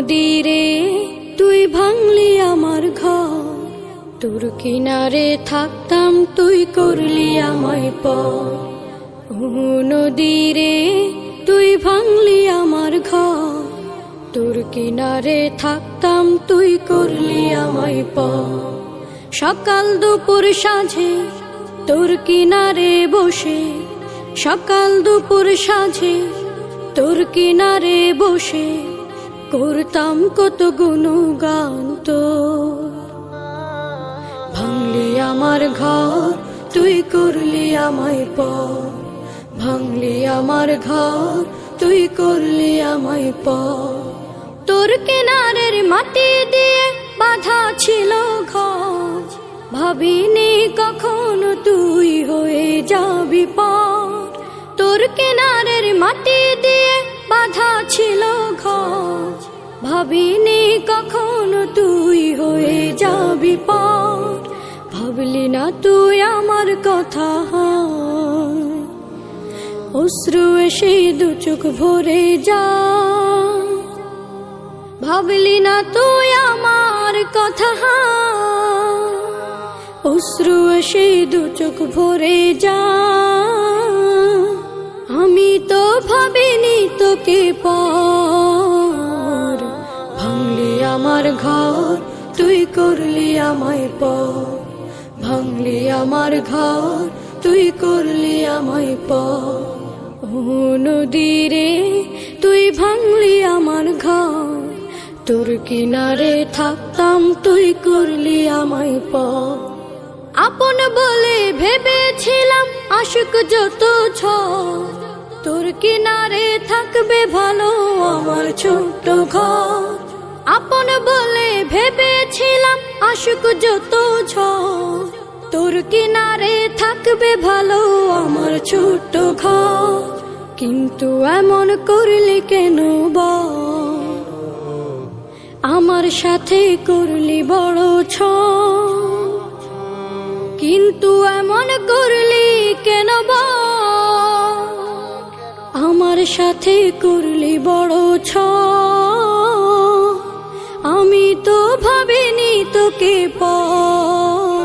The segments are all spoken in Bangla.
নদীরে তুই ভাঙলি আমার ঘর, তোর কিনারে থাকতাম তুই করলি আমায় পর। ও নদীরে তুই ভাঙলি আমার ঘর, তোর কিনারে থাকতাম তুই করলি আমায় পর। সকাল দুপুর সাঁঝে তোর কিনারে বসে, সকাল দুপুর সাঁঝে তোর কিনারে বসে করতাম কত গুণগান তোর। ভাঙলি আমার ঘর তুই করলি আমায় পর, ভাঙলি আমার ঘর তুই করলি আমায় পর। তোর কিনারের মাটি দিয়ে বাঁধা ছিল ঘর, ভাবিনি কখনো তুই হয়ে যাবি পার। তোর কিনারের মাটি দিয়ে বাঁধা ছিল ঘর, ভাবিনি কখনো তুই হয়ে যাবি পার। ভাবলি না তুই আমার কথা, অশ্রু এসে দু চোখ ভরে যা। ভাবলি না তুই আমার কথা, অশ্রু এসে দু চোখ ভরে যা। আমি তো ভাবিনি তোকে পর, ভাঙলি আমার ঘর তুই করলি আমায় পর, ভাঙলি আমার ঘর তুই করলি আমায় পর। ও নদীরে তুই ভাঙলি আমার ঘর, তোর কিনারে থাকতাম তুই করলি আমায় পর। আপন বলে ভেবেছিলাম আশুক যত ঝড়, তোর কিনারে থাকবে ভালো আমার ছোট্ট ঘর। আপন বলে ভেবেছিলাম আশুক যত ঝড়, তোর কিনারে থাকবে ভালো আমার ছোট্ট ঘর। কিন্তু এমন করলি কেন বল, আমার সাথে করলি বড় ছল। কিন্তু এমন করলি কেন বল, আমার সাথে করলি বড় ছল। আমি তো ভাবিনি তোকে পর,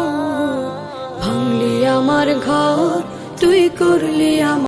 ভাঙলি আমার ঘর তুই করলি আমার